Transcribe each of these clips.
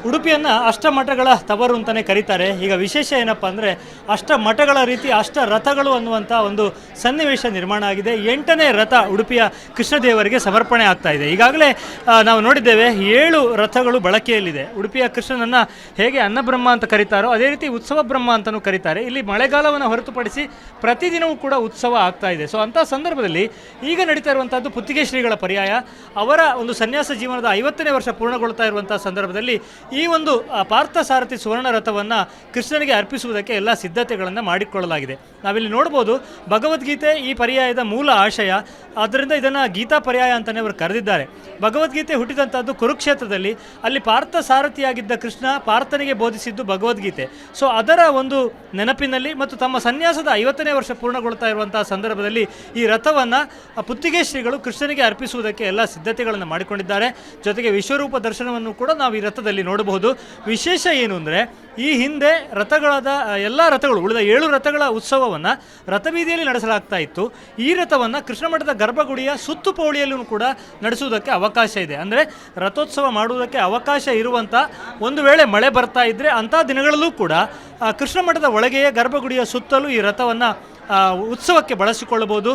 ಉಡುಪಿಯನ್ನು ಅಷ್ಟಮಠಗಳ ತವರು ಅಂತಲೇ ಕರೀತಾರೆ. ಈಗ ವಿಶೇಷ ಏನಪ್ಪ ಅಂದರೆ ಅಷ್ಟಮಠಗಳ ರೀತಿ ಅಷ್ಟ ರಥಗಳು ಅನ್ನುವಂಥ ಒಂದು ಸನ್ನಿವೇಶ ನಿರ್ಮಾಣ ಆಗಿದೆ. 8ನೇ ರಥ ಉಡುಪಿಯ ಕೃಷ್ಣದೇವರಿಗೆ ಸಮರ್ಪಣೆ ಆಗ್ತಾ ಇದೆ. ಈಗಾಗಲೇ ನಾವು ನೋಡಿದ್ದೇವೆ 7 ರಥಗಳು ಬಳಕೆಯಲ್ಲಿದೆ. ಉಡುಪಿಯ ಕೃಷ್ಣನನ್ನು ಹೇಗೆ ಅನ್ನಬ್ರಹ್ಮ ಅಂತ ಕರೀತಾರೋ ಅದೇ ರೀತಿ ಉತ್ಸವ ಬ್ರಹ್ಮ ಅಂತಲೂ ಕರೀತಾರೆ. ಇಲ್ಲಿ ಮಳೆಗಾಲವನ್ನು ಹೊರತುಪಡಿಸಿ ಪ್ರತಿದಿನವೂ ಕೂಡ ಉತ್ಸವ ಆಗ್ತಾ ಇದೆ. ಸೊ ಅಂಥ ಸಂದರ್ಭದಲ್ಲಿ ಈಗ ನಡೀತಾ ಇರುವಂಥದ್ದು ಪುತ್ತಿಗೆ ಶ್ರೀಗಳ ಪರ್ಯಾಯ. ಅವರ ಒಂದು ಸನ್ಯಾಸ ಜೀವನದ 50ನೇ ವರ್ಷ ಪೂರ್ಣಗೊಳ್ತಾ ಇರುವಂಥ ಸಂದರ್ಭದಲ್ಲಿ ಈ ಒಂದು ಪಾರ್ಥಸಾರಥಿ ಸುವರ್ಣ ರಥವನ್ನು ಕೃಷ್ಣನಿಗೆ ಅರ್ಪಿಸುವುದಕ್ಕೆ ಎಲ್ಲ ಸಿದ್ಧತೆಗಳನ್ನು ಮಾಡಿಕೊಳ್ಳಲಾಗಿದೆ. ನಾವಿಲ್ಲಿ ನೋಡ್ಬೋದು ಭಗವದ್ಗೀತೆ ಈ ಪರ್ಯಾಯದ ಮೂಲ ಆಶಯ. ಆದ್ದರಿಂದ ಇದನ್ನು ಗೀತಾ ಪರ್ಯಾಯ ಅಂತಲೇ ಅವರು ಕರೆದಿದ್ದಾರೆ. ಭಗವದ್ಗೀತೆ ಹುಟ್ಟಿದಂಥದ್ದು ಕುರುಕ್ಷೇತ್ರದಲ್ಲಿ. ಅಲ್ಲಿ ಪಾರ್ಥಸಾರಥಿಯಾಗಿದ್ದ ಕೃಷ್ಣ ಪಾರ್ಥನಿಗೆ ಬೋಧಿಸಿದ್ದು ಭಗವದ್ಗೀತೆ. ಸೊ ಅದರ ಒಂದು ನೆನಪಿನಲ್ಲಿ ಮತ್ತು ತಮ್ಮ ಸನ್ಯಾಸದ 50ನೇ ವರ್ಷ ಪೂರ್ಣಗೊಳ್ತಾ ಇರುವಂಥ ಸಂದರ್ಭದಲ್ಲಿ ಈ ರಥವನ್ನು ಪುತ್ತಿಗೆ ಶ್ರೀಗಳು ಕೃಷ್ಣನಿಗೆ ಅರ್ಪಿಸುವುದಕ್ಕೆ ಎಲ್ಲ ಸಿದ್ಧತೆಗಳನ್ನು ಮಾಡಿಕೊಂಡಿದ್ದಾರೆ. ಜೊತೆಗೆ ವಿಶ್ವರೂಪ ದರ್ಶನವನ್ನು ಕೂಡ ನಾವು ಈ ರಥದಲ್ಲಿ ನೋಡಬಹುದು. ವಿಶೇಷ ಏನು ಅಂದರೆ ಈ ಹಿಂದೆ ರಥಗಳಾದ ಎಲ್ಲ ರಥಗಳು ಉಳಿದ 7 ರಥಗಳ ಉತ್ಸವವನ್ನು ರಥಬೀದಿಯಲ್ಲಿ ನಡೆಸಲಾಗ್ತಾ ಇತ್ತು. ಈ ರಥವನ್ನು ಕೃಷ್ಣ ಮಠದ ಗರ್ಭಗುಡಿಯ ಸುತ್ತುಪೌಳಿಯಲ್ಲೂ ಕೂಡ ನಡೆಸುವುದಕ್ಕೆ ಅವಕಾಶ ಇದೆ. ಅಂದರೆ ರಥೋತ್ಸವ ಮಾಡುವುದಕ್ಕೆ ಅವಕಾಶ ಇರುವಂಥ ಒಂದು ವೇಳೆ ಮಳೆ ಬರ್ತಾ ಇದ್ದರೆ ಅಂಥ ದಿನಗಳಲ್ಲೂ ಕೂಡ ಕೃಷ್ಣ ಮಠದ ಒಳಗೆಯೇ ಗರ್ಭಗುಡಿಯ ಸುತ್ತಲೂ ಈ ರಥವನ್ನು ಉತ್ಸವಕ್ಕೆ ಬಳಸಿಕೊಳ್ಳಬಹುದು.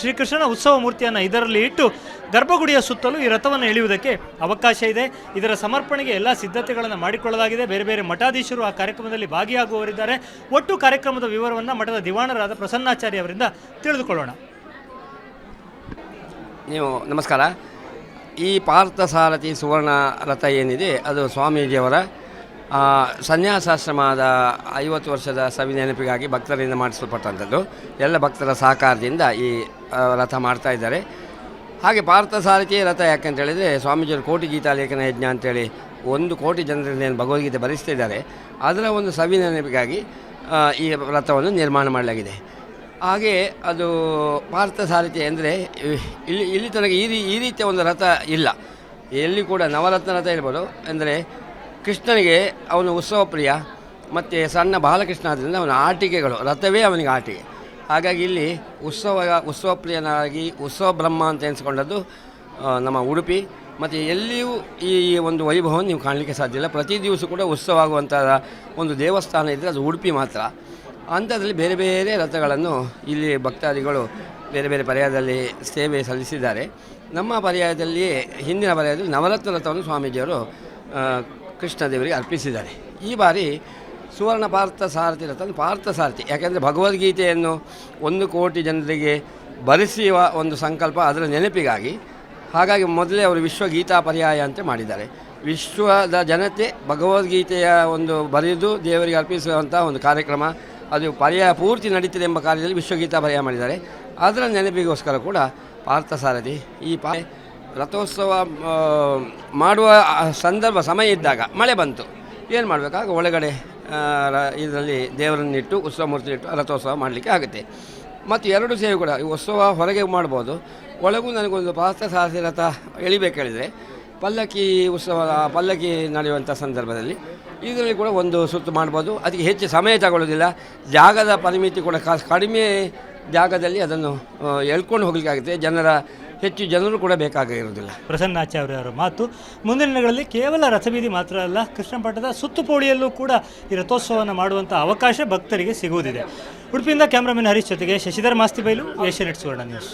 ಶ್ರೀಕೃಷ್ಣನ ಉತ್ಸವ ಮೂರ್ತಿಯನ್ನು ಇದರಲ್ಲಿ ಇಟ್ಟು ಗರ್ಭಗುಡಿಯ ಸುತ್ತಲೂ ಈ ರಥವನ್ನು ಎಳೆಯುವುದಕ್ಕೆ ಅವಕಾಶ ಇದೆ. ಇದರ ಸಮರ್ಪಣೆಗೆ ಎಲ್ಲ ಸಿದ್ಧತೆಗಳನ್ನು ಮಾಡಿಕೊಳ್ಳಲಾಗಿದೆ. ಬೇರೆ ಬೇರೆ ಮಠಾಧೀಶರು ಆ ಕಾರ್ಯಕ್ರಮದಲ್ಲಿ ಭಾಗಿಯಾಗುವವರಿದ್ದಾರೆ. ಒಟ್ಟು ಕಾರ್ಯಕ್ರಮದ ವಿವರವನ್ನು ಮಠದ ದಿವಾಣರಾದ ಪ್ರಸನ್ನಾಚಾರ್ಯ ಅವರಿಂದ ತಿಳಿದುಕೊಳ್ಳೋಣ. ನಮಸ್ಕಾರ. ಈ ಪಾರ್ಥಸಾರಥಿ ಸುವರ್ಣ ರಥ ಏನಿದೆ ಅದು ಸ್ವಾಮೀಜಿಯವರ ಸನ್ಯಾಸಾಶ್ರಮದ 50 ವರ್ಷದ ಸವಿ ನೆನಪಿಗಾಗಿ ಭಕ್ತರಿಂದ ಮಾಡಿಸಲ್ಪಟ್ಟಂಥದ್ದು. ಎಲ್ಲ ಭಕ್ತರ ಸಹಕಾರದಿಂದ ಈ ರಥ ಮಾಡ್ತಾ ಇದ್ದಾರೆ. ಹಾಗೆ ಪಾರ್ಥಸಾರಥಿ ರಥ ಯಾಕೆಂತ ಹೇಳಿದರೆ ಸ್ವಾಮೀಜಿಯವರು ಕೋಟಿ ಗೀತಾ ಲೇಖನ ಯಜ್ಞ ಅಂತೇಳಿ 1 ಕೋಟಿ ಜನರಲ್ಲಿ ಭಗವದ್ಗೀತೆ ಬರೆಸ್ತಾ ಇದ್ದಾರೆ. ಅದರ ಒಂದು ಸವಿ ನೆನಪಿಗಾಗಿ ಈ ರಥವನ್ನು ನಿರ್ಮಾಣ ಮಾಡಲಾಗಿದೆ. ಹಾಗೆ ಅದು ಪಾರ್ಥಸಾರಥಿ ಅಂದರೆ ಇಲ್ಲಿ ತನಕ ಈ ರೀತಿಯ ಒಂದು ರಥ ಇಲ್ಲ. ಎಲ್ಲಿ ಕೂಡ ನವರತ್ನ ರಥ ಇರ್ಬೋದು. ಅಂದರೆ ಕೃಷ್ಣನಿಗೆ ಅವನು ಉತ್ಸವ ಪ್ರಿಯ ಮತ್ತು ಸಣ್ಣ ಬಾಲಕೃಷ್ಣ ಆದ್ದರಿಂದ ಅವನ ಆಟಿಕೆಗಳು ರಥವೇ ಅವನಿಗೆ ಆಟಿಕೆ. ಹಾಗಾಗಿ ಇಲ್ಲಿ ಉತ್ಸವ ಪ್ರಿಯನಾಗಿ ಉತ್ಸವ ಬ್ರಹ್ಮ ಅಂತ ಎನಿಸ್ಕೊಂಡದ್ದು ನಮ್ಮ ಉಡುಪಿ. ಮತ್ತು ಎಲ್ಲಿಯೂ ಈ ಒಂದು ವೈಭವವನ್ನು ನೀವು ಕಾಣಲಿಕ್ಕೆ ಸಾಧ್ಯ ಇಲ್ಲ. ಪ್ರತಿ ದಿವಸ ಕೂಡ ಉತ್ಸವ ಆಗುವಂಥ ಒಂದು ದೇವಸ್ಥಾನ ಇದ್ದರೆ ಅದು ಉಡುಪಿ ಮಾತ್ರ. ಅಂಥದ್ರಲ್ಲಿ ಬೇರೆ ಬೇರೆ ರಥಗಳನ್ನು ಇಲ್ಲಿ ಭಕ್ತಾದಿಗಳು ಬೇರೆ ಬೇರೆ ಪರ್ಯಾಯದಲ್ಲಿ ಸೇವೆ ಸಲ್ಲಿಸಿದ್ದಾರೆ. ನಮ್ಮ ಪರ್ಯಾಯದಲ್ಲಿಯೇ ಹಿಂದಿನ ಪರ್ಯಾಯದಲ್ಲಿ ನವರತ್ನ ರಥವನ್ನು ಸ್ವಾಮೀಜಿಯವರು ಕೃಷ್ಣದೇವರಿಗೆ ಅರ್ಪಿಸಿದ್ದಾರೆ. ಈ ಬಾರಿ ಸುವರ್ಣ ಪಾರ್ಥಸಾರಥಿ ರಥ ಪಾರ್ಥಸಾರಥಿ ಯಾಕೆಂದರೆ ಭಗವದ್ಗೀತೆಯನ್ನು 1 ಕೋಟಿ ಜನರಿಗೆ ಬರೆಸುವ ಒಂದು ಸಂಕಲ್ಪ ಅದರ ನೆನಪಿಗಾಗಿ. ಹಾಗಾಗಿ ಮೊದಲೇ ಅವರು ವಿಶ್ವಗೀತಾ ಪರ್ಯಾಯ ಅಂತ ಮಾಡಿದ್ದಾರೆ. ವಿಶ್ವದ ಜನತೆ ಭಗವದ್ಗೀತೆಯ ಒಂದು ಬರೆದು ದೇವರಿಗೆ ಅರ್ಪಿಸುವಂಥ ಒಂದು ಕಾರ್ಯಕ್ರಮ ಅದು ಪರ್ಯಾಯ ಪೂರ್ತಿ ನಡೀತಿದೆ ಎಂಬ ಕಾರ್ಯದಲ್ಲಿ ವಿಶ್ವಗೀತಾ ಪರ್ಯಾಯ ಮಾಡಿದ್ದಾರೆ. ಅದರ ನೆನಪಿಗೋಸ್ಕರ ಕೂಡ ಪಾರ್ಥಸಾರಥಿ ಈ ರಥೋತ್ಸವ ಮಾಡುವ ಸಮಯ ಇದ್ದಾಗ ಮಳೆ ಬಂತು. ಏನು ಮಾಡಬೇಕಾಗ ಒಳಗಡೆ ಇದರಲ್ಲಿ ದೇವರನ್ನಿಟ್ಟು ಉತ್ಸವ ಮೂರ್ತಿ ಇಟ್ಟು ರಥೋತ್ಸವ ಮಾಡಲಿಕ್ಕೆ ಆಗುತ್ತೆ. ಮತ್ತು 2 ಸೇವೆ ಕೂಡ ಉತ್ಸವ ಹೊರಗೆ ಮಾಡ್ಬೋದು. ಒಳಗೂ ನನಗೊಂದು ಪಾರ್ಥಸಾರಥಿ ರಥ ಎಳಿಬೇಕೇಳಿದರೆ ಪಲ್ಲಕ್ಕಿ ನಡೆಯುವಂಥ ಸಂದರ್ಭದಲ್ಲಿ ಇದರಲ್ಲಿ ಕೂಡ ಒಂದು ಸುತ್ತು ಮಾಡ್ಬೋದು. ಅದಕ್ಕೆ ಹೆಚ್ಚು ಸಮಯ ತಗೊಳ್ಳೋದಿಲ್ಲ. ಜಾಗದ ಪರಿಮಿತಿ ಕೂಡ ಕಡಿಮೆ ಜಾಗದಲ್ಲಿ ಅದನ್ನು ಎಳ್ಕೊಂಡು ಹೋಗಲಿಕ್ಕಾಗುತ್ತೆ. ಹೆಚ್ಚು ಜನರು ಕೂಡ ಬೇಕಾಗಿರುವುದಿಲ್ಲ. ಪ್ರಸನ್ನಾಚಾರ್ಯ ಅವರ ಮಾತು. ಮುಂದಿನ ದಿನಗಳಲ್ಲಿ ಕೇವಲ ರಥಬೀದಿ ಮಾತ್ರ ಅಲ್ಲ, ಕೃಷ್ಣ ಮಠದ ಸುತ್ತುಪೋಳಿಯಲ್ಲೂ ಕೂಡ ಈ ರಥೋತ್ಸವವನ್ನು ಮಾಡುವಂಥ ಅವಕಾಶ ಭಕ್ತರಿಗೆ ಸಿಗುವುದಿದೆ. ಉಡುಪಿಯಿಂದ ಕ್ಯಾಮ್ರಾಮನ್ ಹರೀಶ್ ಜೊತೆಗೆ ಶಶಿಧರ್ ಮಾಸ್ತಿಬೈಲು, ಏಷ್ಯಾನೆಟ್ ಸುವರ್ಣ ನ್ಯೂಸ್.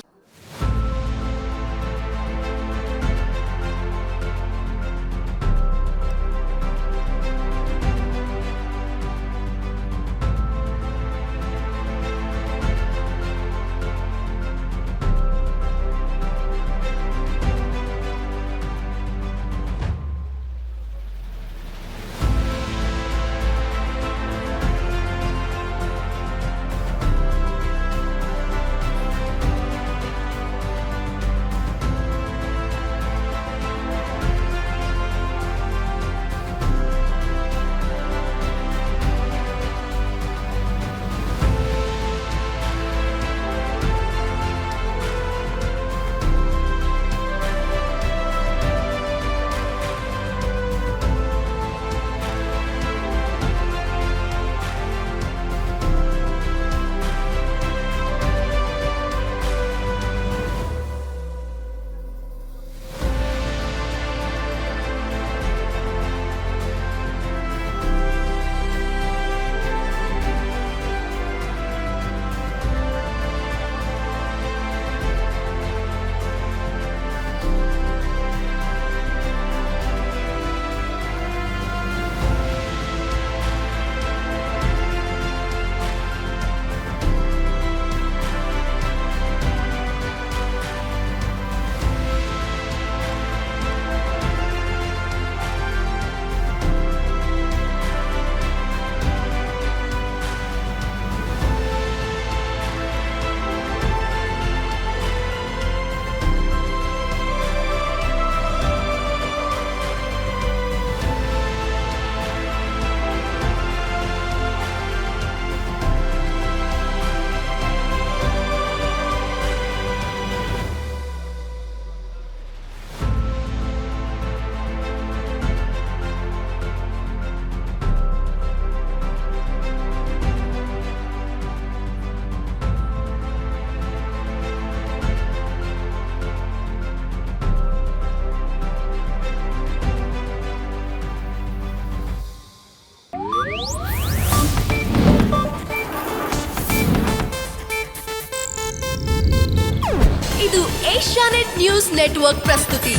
ಏಷ್ಯಾನೆಟ್ ನ್ಯೂಸ್ ನೆಟ್ವರ್ಕ್ ಪ್ರಸ್ತುತಿ.